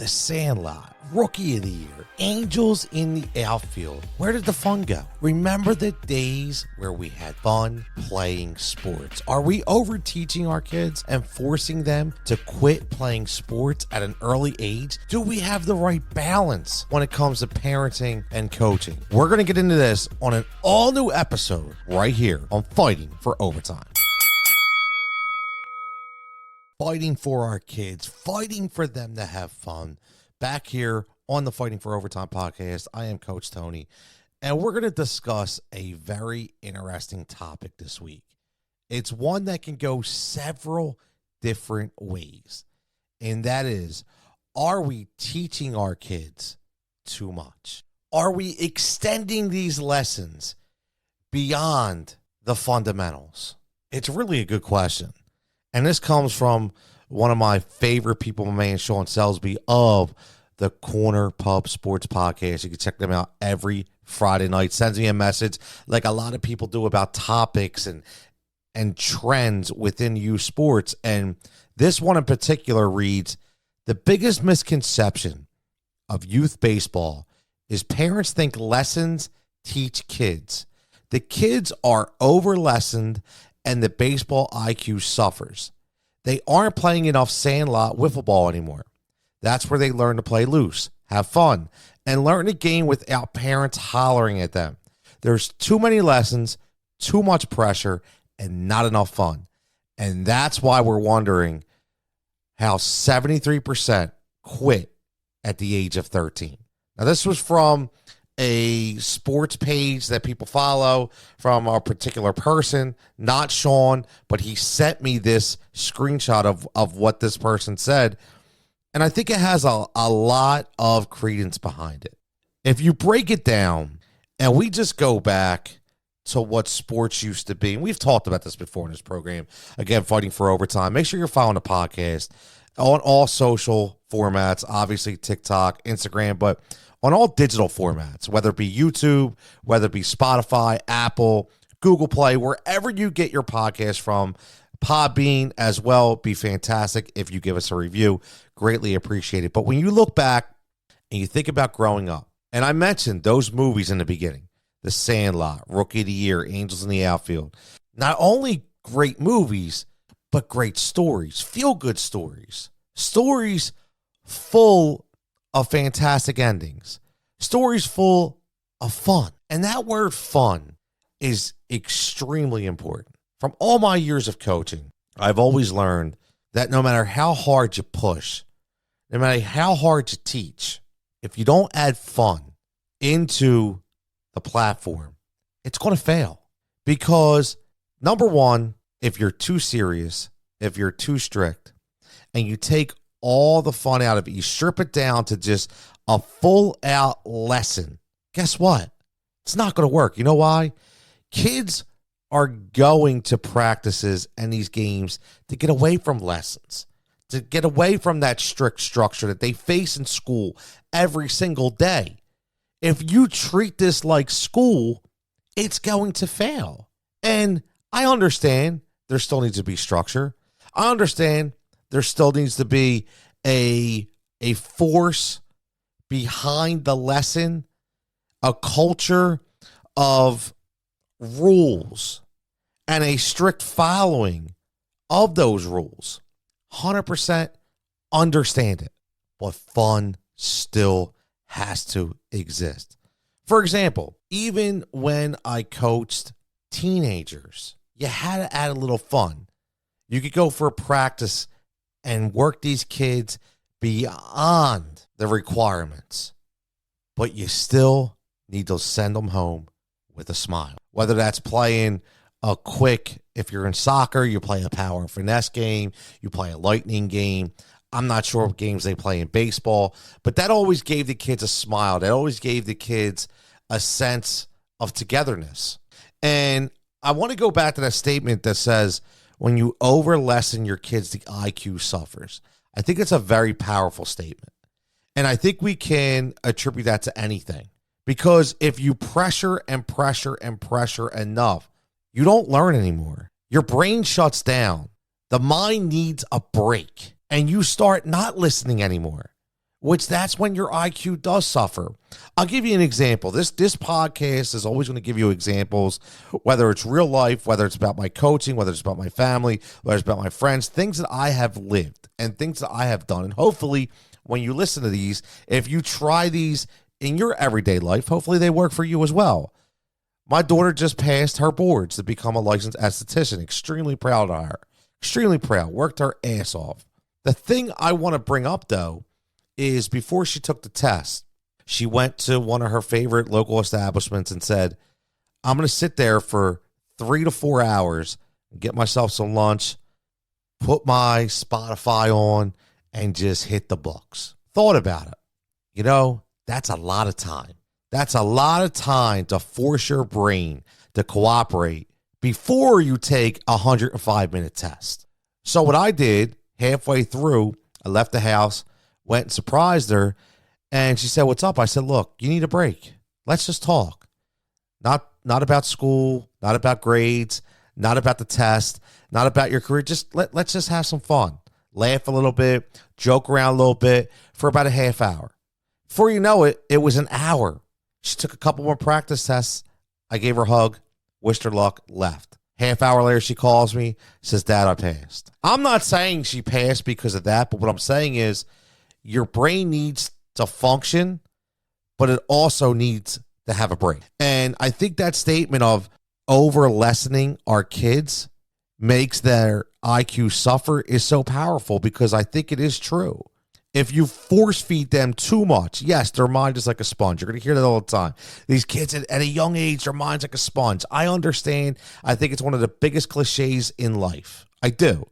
The Sandlot, Rookie of the Year, Angels in the Outfield. Where did the fun go? Remember the days where we had fun playing sports? Are we over teaching our kids and forcing them to quit playing sports at an early age? Do we have the right balance when it comes to parenting and coaching? We're going to get into this on an all new episode right here on Fighting for Overtime. Fighting for our kids, fighting for them to have fun. Back here on the Fighting for Overtime podcast, I am Coach Tony, and we're going to discuss a very interesting topic this week. It's one that can go several different ways, and that is, are we teaching our kids too much? Are we extending these lessons beyond the fundamentals? It's really a good question. And this comes from one of my favorite people, my man Sean Selsby of the Corner Pub Sports Podcast. You can check them out every Friday night. Sends me a message like a lot of people do about topics and trends within youth sports. And this one in particular reads, the biggest misconception of youth baseball is parents think lessons teach kids. The kids are over-lessoned and the baseball IQ suffers. They aren't playing enough sandlot wiffle ball anymore. That's where they learn to play loose, have fun, and learn the game without parents hollering at them. There's too many lessons, too much pressure, and not enough fun. And that's why we're wondering how 73% quit at the age of 13. Now, this was from a sports page that people follow from a particular person, not Sean, but he sent me this screenshot of what this person said. And I think it has a lot of credence behind it. If you break it down and we just go back to what sports used to be, and we've talked about this before in this program, again, Fighting for Overtime, make sure you're following the podcast on all social formats, obviously TikTok, Instagram, but on all digital formats, whether it be YouTube, whether it be Spotify, Apple, Google Play, wherever you get your podcast from, Podbean as well, be fantastic if you give us a review. Greatly appreciate it. But when you look back and you think about growing up, and I mentioned those movies in the beginning, The Sandlot, Rookie of the Year, Angels in the Outfield, not only great movies, but great stories, feel-good stories, stories full of fantastic endings, stories full of fun. And that word fun is extremely important. From all my years of coaching, I've always learned that no matter how hard you push, no matter how hard you teach, if you don't add fun into the platform, it's going to fail. Because number one, if you're too serious, if you're too strict, and you take all the fun out of it, you strip it down to just a full out lesson, guess what? It's not going to work. You know why? Kids are going to practices and these games to get away from lessons, to get away from that strict structure that they face in school every single day. If you treat this like school, it's going to fail. And I understand there still needs to be structure. I understand there still needs to be a force behind the lesson, a culture of rules, and a strict following of those rules. 100% understand it, but fun still has to exist. For example, even when I coached teenagers, you had to add a little fun. You could go for a practice and work these kids beyond the requirements, but you still need to send them home with a smile. Whether that's playing a quick, if you're in soccer, you play a power and finesse game, you play a lightning game. I'm not sure what games they play in baseball, but that always gave the kids a smile. That always gave the kids a sense of togetherness. And I want to go back to that statement that says, when you over-lessen your kids, the IQ suffers. I think it's a very powerful statement. And I think we can attribute that to anything. Because if you pressure and pressure and pressure enough, you don't learn anymore. Your brain shuts down. The mind needs a break. And you start not listening anymore. which that's when your IQ does suffer. I'll give you an example. This podcast is always going to give you examples, whether it's real life, whether it's about my coaching, whether it's about my family, whether it's about my friends, things that I have lived and things that I have done. And hopefully when you listen to these, if you try these in your everyday life, hopefully they work for you as well. My daughter just passed her boards to become a licensed esthetician. Extremely proud of her. Extremely proud. Worked her ass off. The thing I want to bring up, though, is before she took the test, she went to one of her favorite local establishments and said, I'm going to sit there for 3 to 4 hours, get myself some lunch, put my Spotify on, and just hit the books. Thought about it. You know, that's a lot of time. That's a lot of time to force your brain to cooperate before you take a 105-minute test. So what I did, halfway through, I left the house, went and surprised her, and she said, what's up? I said, look, you need a break. Let's just talk. Not about school, not about grades, not about the test, not about your career. Just let's just have some fun. Laugh a little bit, joke around a little bit for about a half hour. Before you know it, it was an hour. She took a couple more practice tests. I gave her a hug, wished her luck, left. Half hour later, she calls me, says, Dad, I passed. I'm not saying she passed because of that, but what I'm saying is your brain needs to function, but it also needs to have a break. And I think that statement of over-lessening our kids makes their IQ suffer is so powerful because I think it is true. If you force feed them too much, yes, their mind is like a sponge. You're going to hear that all the time. These kids at a young age, their mind's like a sponge. I understand. I think it's one of the biggest cliches in life. I do.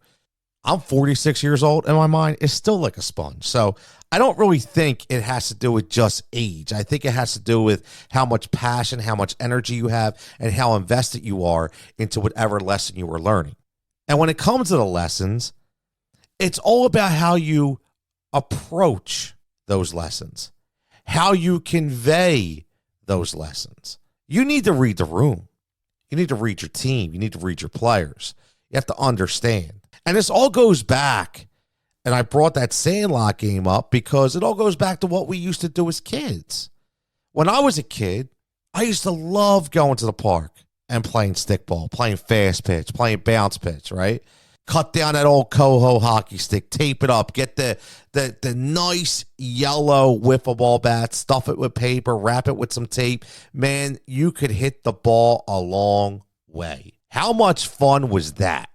I'm 46 years old and my mind is still like a sponge. So I don't really think it has to do with just age. I think it has to do with how much passion, how much energy you have, and how invested you are into whatever lesson you are learning. And when it comes to the lessons, it's all about how you approach those lessons, how you convey those lessons. You need to read the room. You need to read your team. You need to read your players. You have to understand. And this all goes back, and I brought that Sandlot game up because it all goes back to what we used to do as kids. When I was a kid, I used to love going to the park and playing stickball, playing fast pitch, playing bounce pitch, right? Cut down that old Coho hockey stick, tape it up, get the nice yellow wiffle ball bat, stuff it with paper, wrap it with some tape. Man, you could hit the ball a long way. How much fun was that?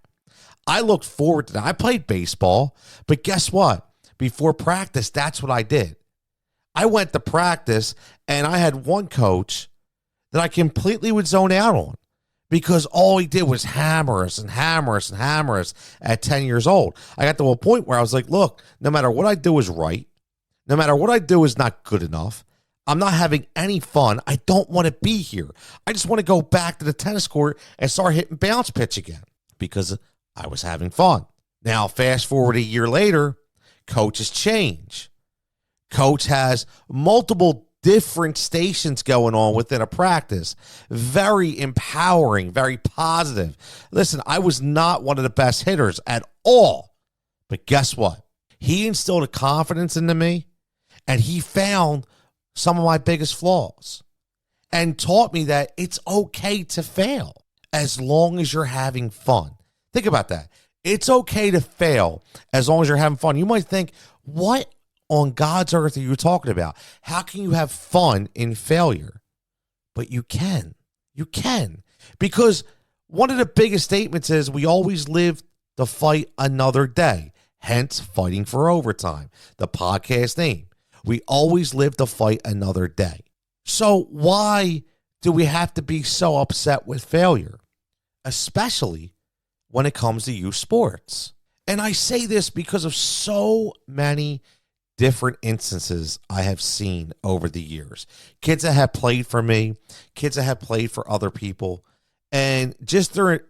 I looked forward to that. I played baseball, but guess what? Before practice, that's what I did. I went to practice, and I had one coach that I completely would zone out on, because all he did was hammer us and hammer us and hammer us at 10 years old. I got to a point where I was like, look, no matter what I do is right. No matter what I do is not good enough. I'm not having any fun. I don't want to be here. I just want to go back to the tennis court and start hitting bounce pitch again because I was having fun. Now, fast forward a year later, coaches change. Coach has multiple different stations going on within a practice. Very empowering, very positive. Listen, I was not one of the best hitters at all. But guess what? He instilled a confidence into me, and he found some of my biggest flaws and taught me that it's okay to fail as long as you're having fun. Think about that. It's okay to fail as long as you're having fun. You might think, what on God's earth are you talking about? How can you have fun in failure? But you can. You can. Because one of the biggest statements is we always live to fight another day. Hence, fighting for overtime. The podcast name. We always live to fight another day. So why do we have to be so upset with failure? Especially when it comes to youth sports. And I say this because of so many different instances I have seen over the years. Kids that have played for me, kids that have played for other people, and just their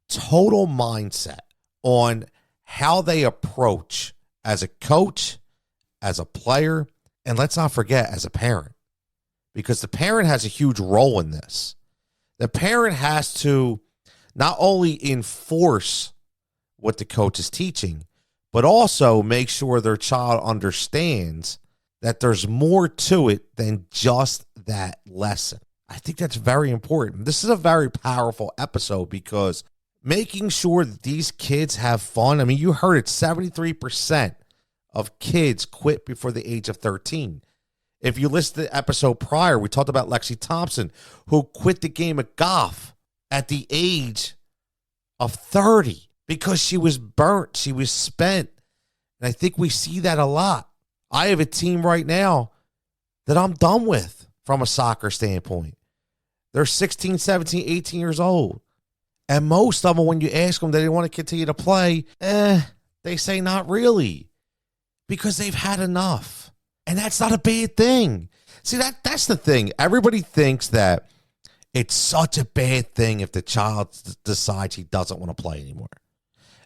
total mindset on how they approach as a coach, as a player, and let's not forget, as a parent. Because the parent has a huge role in this. The parent has to not only enforce what the coach is teaching, but also make sure their child understands that there's more to it than just that lesson. I think that's very important. This is a very powerful episode because making sure that these kids have fun. I mean, you heard it, 73% of kids quit before the age of 13. If you listen to the episode prior, we talked about Lexi Thompson, who quit the game of golf at the age of 30 because she was burnt, she was spent. And I think we see that a lot. I have a team right now that I'm done with from a soccer standpoint. They're 16, 17, 18 years old. And most of them, when you ask them, do they want to continue to play? They say not really, because they've had enough. And that's not a bad thing. See, that's the thing. Everybody thinks that it's such a bad thing if the child decides he doesn't want to play anymore.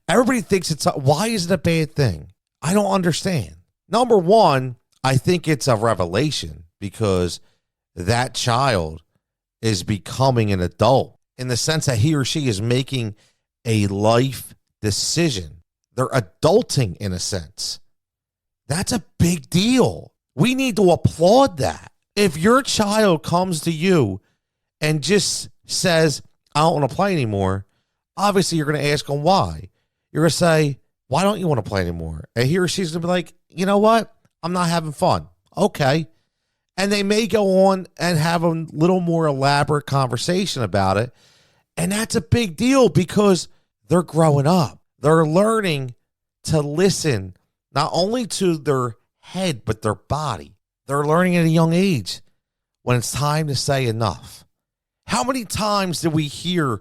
Everybody thinks why is it a bad thing? I don't understand. Number one, I think it's a revelation because that child is becoming an adult in the sense that he or she is making a life decision. They're adulting in a sense. That's a big deal. We need to applaud that. If your child comes to you and just says, I don't want to play anymore, obviously you're going to ask them why. You're going to say, why don't you want to play anymore? And he or she's going to be like, you know what? I'm not having fun. Okay. And they may go on and have a little more elaborate conversation about it. And that's a big deal because they're growing up. They're learning to listen not only to their head, but their body. They're learning at a young age when it's time to say enough. How many times do we hear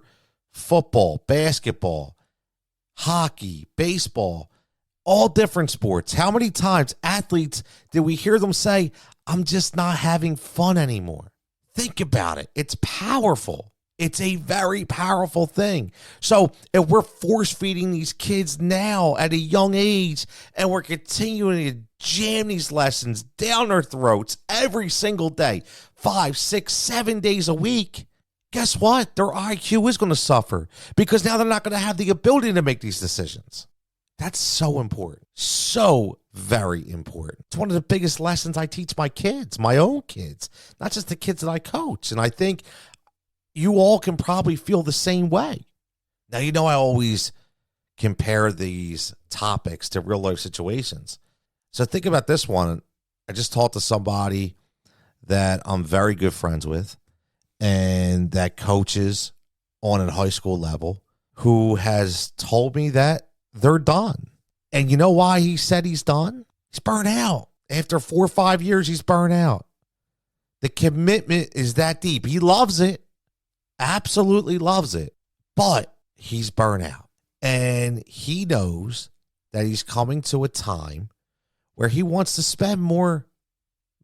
football, basketball, hockey, baseball, all different sports? How many times athletes did we hear them say, I'm just not having fun anymore? Think about it. It's powerful. It's a very powerful thing. So if we're force feeding these kids now at a young age and we're continuing to jam these lessons down their throats every single day, 5, 6, 7 days a week, guess what? Their IQ is going to suffer because now they're not going to have the ability to make these decisions. That's so important. So very important. It's one of the biggest lessons I teach my kids, my own kids, not just the kids that I coach. And I think you all can probably feel the same way. Now, you know, I always compare these topics to real life situations. So think about this one. I just talked to somebody that I'm very good friends with and that coaches on a high school level who has told me that they're done. And you know why he said he's done? He's burnt out. After 4 or 5 years, he's burnt out. The commitment is that deep. He loves it. Absolutely loves it. But he's burnt out. And he knows that he's coming to a time where he wants to spend more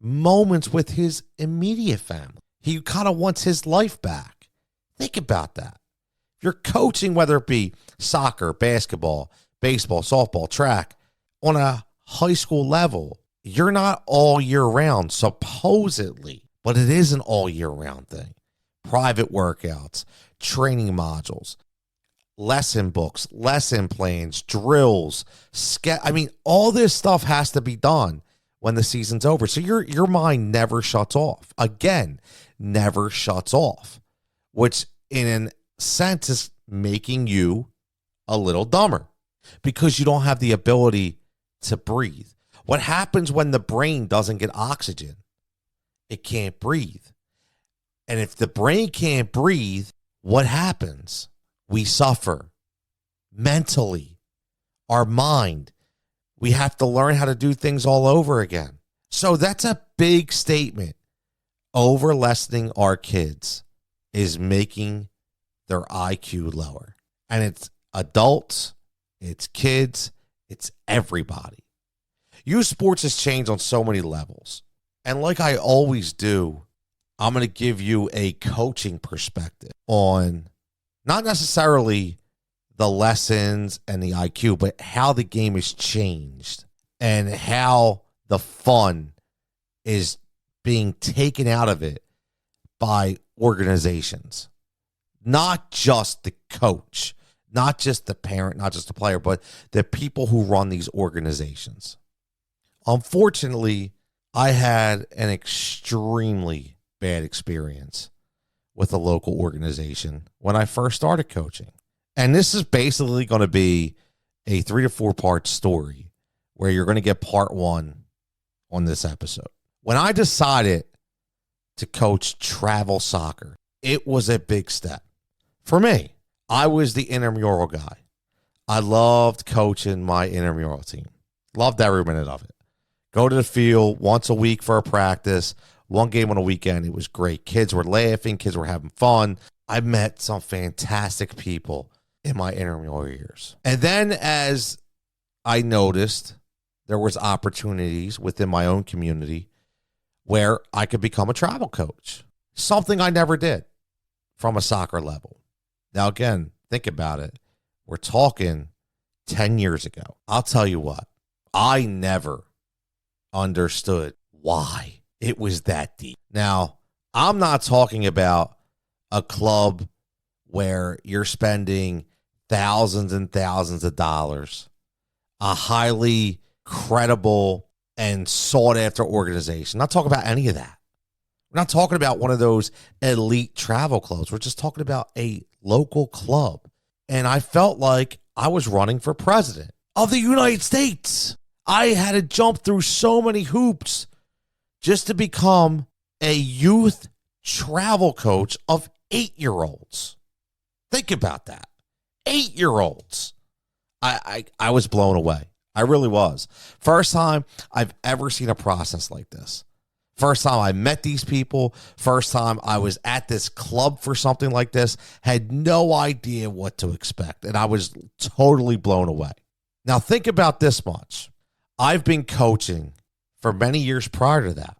moments with his immediate family. He kind of wants his life back. Think about that. If you're coaching, whether it be soccer, basketball, baseball, softball, track, on a high school level, you're not all year round, supposedly, but it is an all year round thing. Private workouts, training modules, lesson books, lesson plans, drills, all this stuff has to be done when the season's over. So your mind never shuts off. Again, never shuts off, which in a sense is making you a little dumber because you don't have the ability to breathe. What happens when the brain doesn't get oxygen? It can't breathe. And if the brain can't breathe, what happens? We suffer mentally, our mind. We have to learn how to do things all over again. So that's a big statement. Over lessening our kids is making their IQ lower. And it's adults, it's kids, it's everybody. Youth sports has changed on so many levels. And like I always do, I'm going to give you a coaching perspective on not necessarily the lessons and the IQ, but how the game has changed and how the fun is being taken out of it by organizations. Not just the coach, not just the parent, not just the player, but the people who run these organizations. Unfortunately, I had an extremely bad experience with a local organization when I first started coaching. And this is basically going to be a 3 to 4 part story where you're going to get part 1 on this episode. When I decided to coach travel soccer, it was a big step for me. I was the intramural guy. I loved coaching my intramural team. Loved every minute of it. Go to the field once a week for a practice, 1 game on a weekend. It was great. Kids were laughing. Kids were having fun. I met some fantastic people in my intramural years. And then as I noticed, there was opportunities within my own community where I could become a travel coach, something I never did from a soccer level. Now, again, think about it. We're talking 10 years ago. I'll tell you what, I never understood why it was that deep. Now, I'm not talking about a club where you're spending thousands and thousands of dollars, a highly credible and sought after organization. Not talking about any of that. We're not talking about one of those elite travel clubs. We're just talking about a local club. And I felt like I was running for president of the United States. I had to jump through so many hoops just to become a youth travel coach of 8-year-olds. Think about that. 8-year-olds. I was blown away. I really was. First time I've ever seen a process like this. First time I met these people, first time I was at this club for something like this, had no idea what to expect, and I was totally blown away. Now think about this much. I've been coaching for many years prior to that.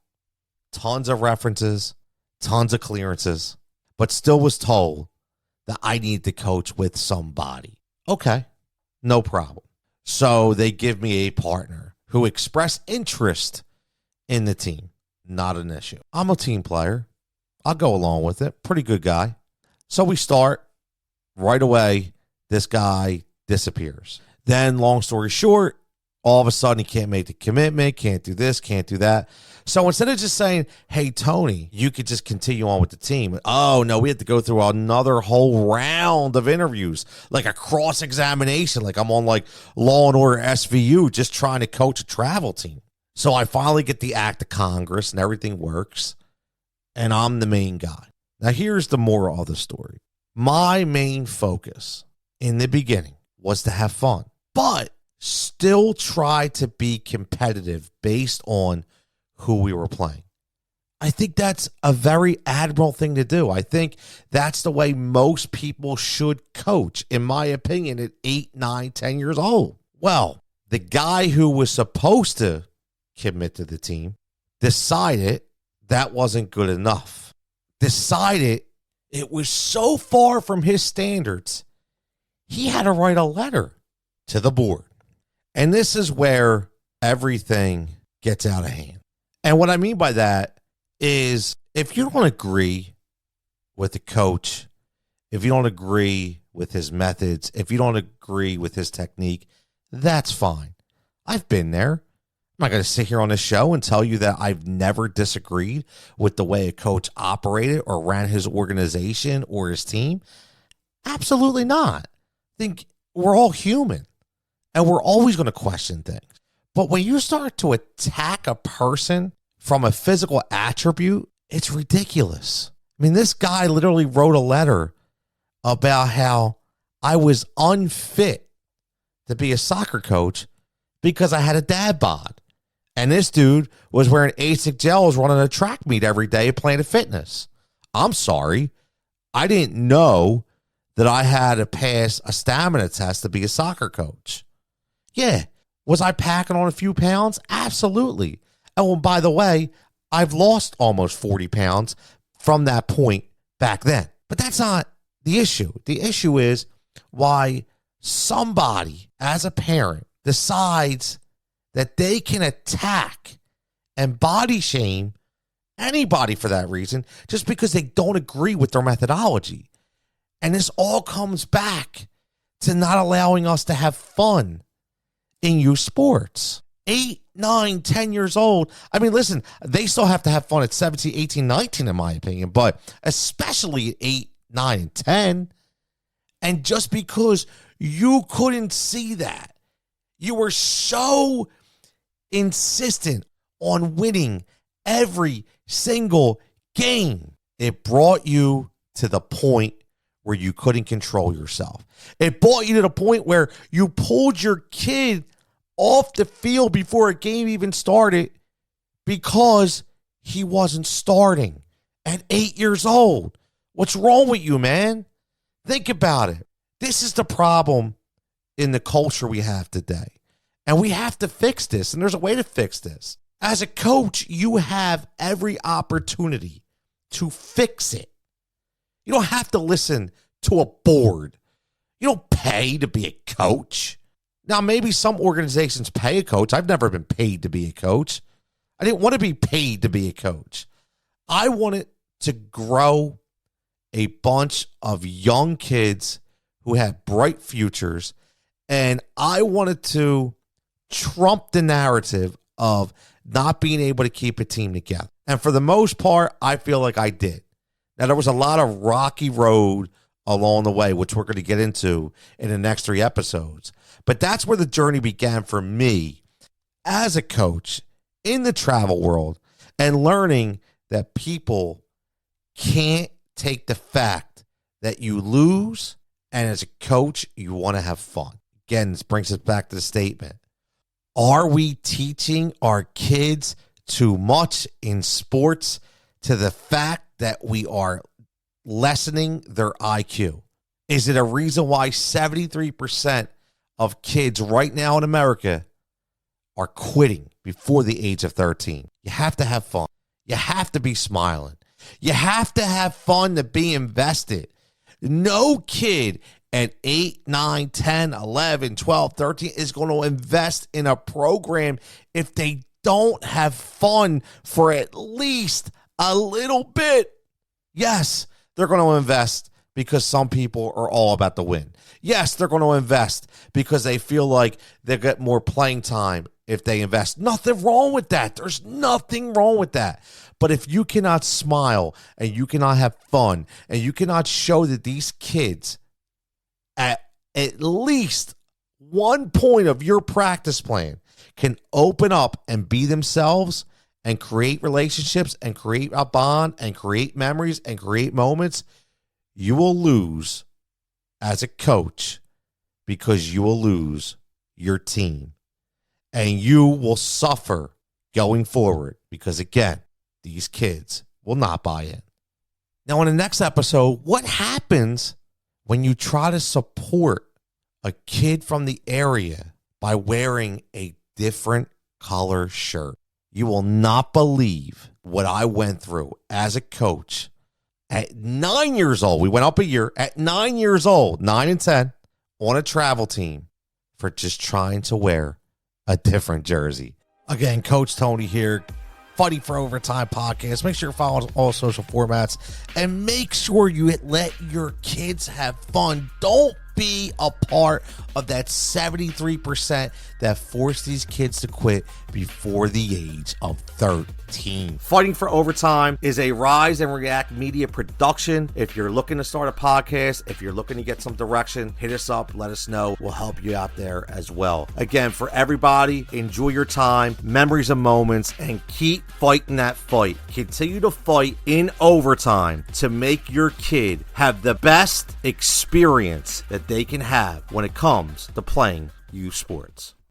Tons of references, tons of clearances, but still was told that I need to coach with somebody. Okay, no problem. So they give me a partner who expressed interest in the team. Not an issue. I'm a team player. I'll go along with it. Pretty good guy. So we start. Right away, this guy disappears. Then, long story short, all of a sudden he can't make the commitment, can't do this, can't do that. So instead of just saying, hey, Tony, you could just continue on with the team. Oh, no, we had to go through another whole round of interviews, like a cross-examination, like I'm on like Law and Order SVU just trying to coach a travel team. So I finally get the act of Congress and everything works, and I'm the main guy. Now, here's the moral of the story. My main focus in the beginning was to have fun, but still try to be competitive based on who we were playing. I think that's a very admirable thing to do. I think that's the way most people should coach, in my opinion, at 8, 9, 10 years old. Well, the guy who was supposed to commit to the team decided that wasn't good enough. Decided it was so far from his standards, he had to write a letter to the board. And this is where everything gets out of hand. And what I mean by that is if you don't agree with the coach, if you don't agree with his methods, if you don't agree with his technique, that's fine. I've been there. I'm not going to sit here on this show and tell you that I've never disagreed with the way a coach operated or ran his organization or his team. Absolutely not. I think we're all human and we're always going to question things. But when you start to attack a person from a physical attribute, it's ridiculous. I mean, this guy literally wrote a letter about how I was unfit to be a soccer coach because I had a dad bod. And this dude was wearing ASIC gels running a track meet every day at Planet Fitness. I'm sorry. I didn't know that I had to pass a stamina test to be a soccer coach. Yeah. Was I packing on a few pounds? Absolutely. Oh, and by the way, I've lost almost 40 pounds from that point back then. But that's not the issue. The issue is why somebody as a parent decides that they can attack and body shame anybody for that reason just because they don't agree with their methodology. And this all comes back to not allowing us to have fun in youth sports. 8, 9, 10 years old. I mean, listen, they still have to have fun at 17, 18, 19, in my opinion, but especially at 8, 9, and 10. And just because you couldn't see that, you were so insistent on winning every single game, it brought you to the point where you couldn't control yourself. It brought you to the point where you pulled your kid off the field before a game even started because he wasn't starting at 8 years old. What's wrong with you, man? Think about it. This is the problem in the culture we have today. And we have to fix this, and there's a way to fix this. As a coach, you have every opportunity to fix it. You don't have to listen to a board. You don't pay to be a coach. Now, maybe some organizations pay a coach. I've never been paid to be a coach. I didn't want to be paid to be a coach. I wanted to grow a bunch of young kids who had bright futures, and I wanted to trump the narrative of not being able to keep a team together. And for the most part, I feel like I did. Now, there was a lot of rocky road along the way, which we're going to get into in the next 3 episodes. But that's where the journey began for me as a coach in the travel world, and learning that people can't take the fact that you lose, and as a coach, you want to have fun. Again, this brings us back to the statement. Are we teaching our kids too much in sports to the fact that we are lessening their IQ? Is it a reason why 73% of kids right now in America are quitting before the age of 13? You have to have fun. You have to be smiling. You have to have fun to be invested. No kid at 8, 9, 10, 11, 12, 13 is going to invest in a program if they don't have fun for at least a little bit. Yes, they're going to invest because some people are all about the win. Yes, they're going to invest because they feel like they get more playing time if they invest. Nothing wrong with that. There's nothing wrong with that. But if you cannot smile and you cannot have fun and you cannot show that these kids at least one point of your practice plan can open up and be themselves and create relationships and create a bond and create memories and create moments, you will lose as a coach because you will lose your team. And you will suffer going forward because, again, these kids will not buy in. Now, in the next episode, what happens when you try to support a kid from the area by wearing a different color shirt? You will not believe what I went through as a coach. At 9 years old, we went up a year, at 9 years old, 9 and 10, on a travel team for just trying to wear a different jersey. Again, Coach Tony here, Fighting for Overtime podcast. Make sure you follow us on all social formats and make sure you let your kids have fun. Don't be a part of that 73% that force these kids to quit before the age of 13. Fighting for Overtime is a Rise and React media production. If you're looking to start a podcast, if you're looking to get some direction, hit us up, let us know. We'll help you out there as well. Again, for everybody, enjoy your time, memories and moments, and keep fighting that fight. Continue to fight in overtime to make your kid have the best experience that they can have when it comes to playing youth sports.